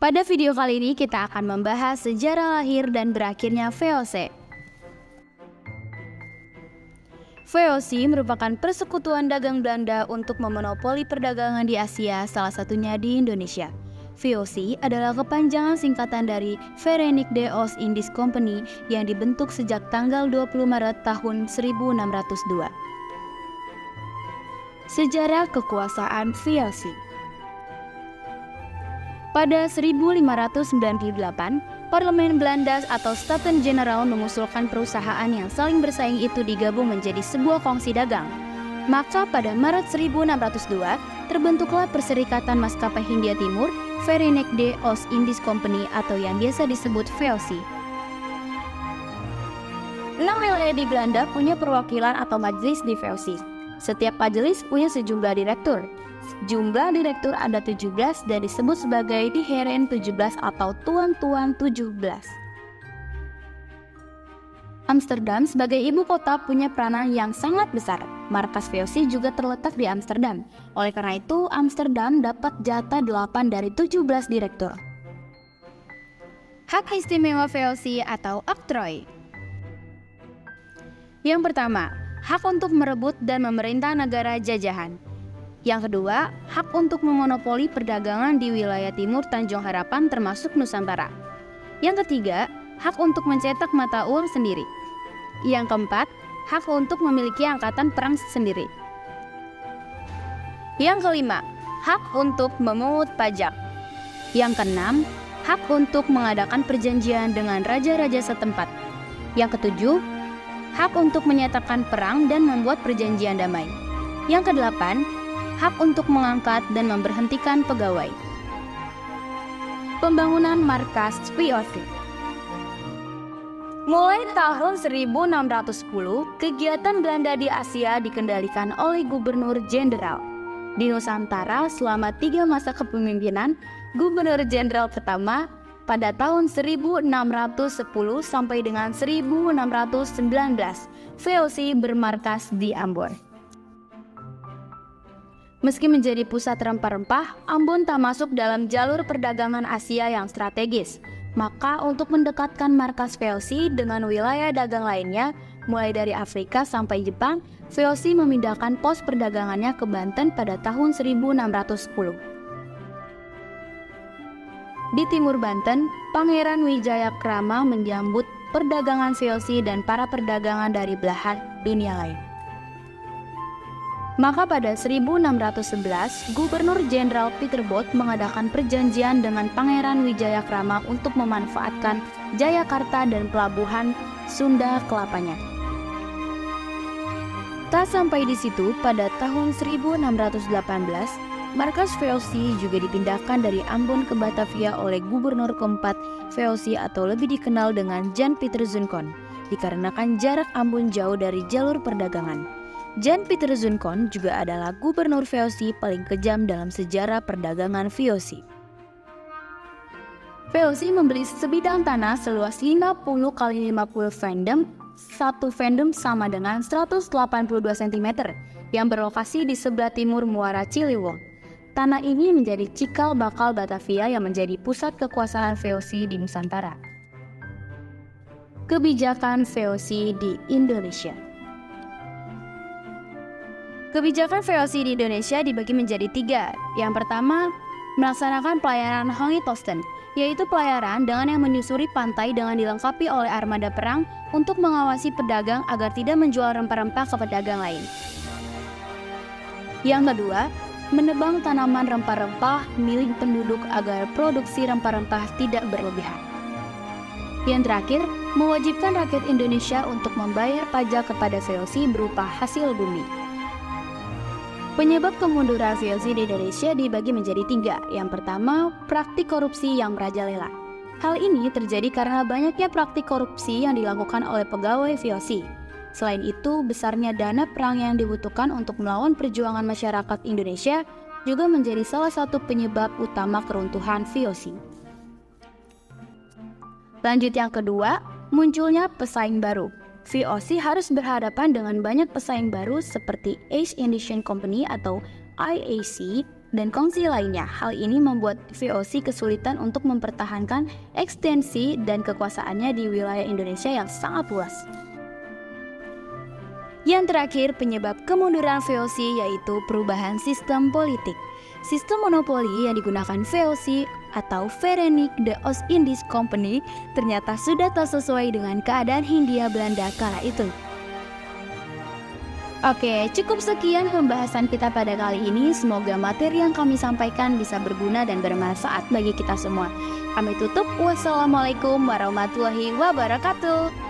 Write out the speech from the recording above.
Pada video kali ini kita akan membahas sejarah lahir dan berakhirnya VOC. VOC merupakan persekutuan dagang Belanda untuk memonopoli perdagangan di Asia, salah satunya di Indonesia. VOC adalah kepanjangan singkatan dari Verenigde Oost-Indisch Compagnie yang dibentuk sejak tanggal 20 Maret tahun 1602. Sejarah kekuasaan VOC. Pada 1598, Parlemen Belanda atau Staten-Generaal mengusulkan perusahaan yang saling bersaing itu digabung menjadi sebuah kongsi dagang. Maka pada Maret 1602, terbentuklah Perserikatan Maskapai Hindia Timur, Verenigde Oost-Indisch Compagnie atau yang biasa disebut VOC. 6 wilayah di Belanda punya perwakilan atau majelis di VOC. Setiap majelis punya sejumlah direktur. Jumlah direktur ada 17 dan disebut sebagai die Heren 17 atau tuan-tuan 17. Amsterdam sebagai ibu kota punya peranan yang sangat besar. Markas VOC juga terletak di Amsterdam. Oleh karena itu, Amsterdam dapat jatah 8 dari 17 direktur. Hak istimewa VOC atau oktrooi. Yang pertama, hak untuk merebut dan memerintah negara jajahan. Yang kedua, hak untuk memonopoli perdagangan di wilayah timur Tanjung Harapan termasuk Nusantara. Yang ketiga, hak untuk mencetak mata uang sendiri. Yang keempat, hak untuk memiliki angkatan perang sendiri. Yang kelima, hak untuk memungut pajak. Yang keenam, hak untuk mengadakan perjanjian dengan raja-raja setempat. Yang ketujuh, hak untuk menyatakan perang dan membuat perjanjian damai. Yang kedelapan, hak untuk mengangkat dan memberhentikan pegawai. Pembangunan markas VOC. Mulai tahun 1610, kegiatan Belanda di Asia dikendalikan oleh Gubernur Jenderal. Di Nusantara selama 3 masa kepemimpinan Gubernur Jenderal pertama pada tahun 1610 sampai dengan 1619, VOC bermarkas di Ambon. Meski menjadi pusat rempah-rempah, Ambon tak masuk dalam jalur perdagangan Asia yang strategis. Maka untuk mendekatkan markas VOC dengan wilayah dagang lainnya, mulai dari Afrika sampai Jepang, VOC memindahkan pos perdagangannya ke Banten pada tahun 1610. Di timur Banten, Pangeran Wijayakrama menyambut perdagangan VOC dan para perdagangan dari belahan dunia lain. Maka pada 1611, Gubernur Jenderal Pietersburg mengadakan perjanjian dengan Pangeran Wijayakrama untuk memanfaatkan Jayakarta dan pelabuhan Sunda Kelapanya. Tak sampai di situ, pada tahun 1618, markas VOC juga dipindahkan dari Ambon ke Batavia oleh Gubernur keempat VOC atau lebih dikenal dengan Jan Pieter Zoenkon, dikarenakan jarak Ambon jauh dari jalur perdagangan. Jan Pieter Zoenkon juga adalah gubernur VOC paling kejam dalam sejarah perdagangan VOC. VOC membeli sebidang tanah seluas 50 x 50 vendem. Satu vendem sama dengan 182 cm yang berlokasi di sebelah timur Muara Ciliwung. Tanah ini menjadi cikal bakal Batavia yang menjadi pusat kekuasaan VOC di Nusantara. Kebijakan VOC di Indonesia. Kebijakan VOC di Indonesia dibagi menjadi 3. Yang pertama, melaksanakan pelayaran Hongi-Tosten, yaitu pelayaran dengan yang menyusuri pantai dengan dilengkapi oleh armada perang untuk mengawasi pedagang agar tidak menjual rempah-rempah ke pedagang lain. Yang kedua, menebang tanaman rempah-rempah milik penduduk agar produksi rempah-rempah tidak berlebihan. Yang terakhir, mewajibkan rakyat Indonesia untuk membayar pajak kepada VOC berupa hasil bumi. Penyebab kemunduran VOC di Indonesia dibagi menjadi 3. Yang pertama, praktik korupsi yang merajalela. Hal ini terjadi karena banyaknya praktik korupsi yang dilakukan oleh pegawai VOC. Selain itu, besarnya dana perang yang dibutuhkan untuk melawan perjuangan masyarakat Indonesia juga menjadi salah satu penyebab utama keruntuhan VOC. Lanjut yang kedua, munculnya pesaing baru. VOC harus berhadapan dengan banyak pesaing baru seperti East Indian Company atau IAC, dan kongsi lainnya. Hal ini membuat VOC kesulitan untuk mempertahankan ekstensi dan kekuasaannya di wilayah Indonesia yang sangat luas. Yang terakhir, penyebab kemunduran VOC yaitu perubahan sistem politik. Sistem monopoli yang digunakan VOC atau Verenigde de Oost-Indisch Company ternyata sudah tak sesuai dengan keadaan Hindia Belanda kala itu. Oke, cukup sekian pembahasan kita pada kali ini. Semoga materi yang kami sampaikan bisa berguna dan bermanfaat bagi kita semua. Kami tutup. Wassalamualaikum warahmatullahi wabarakatuh.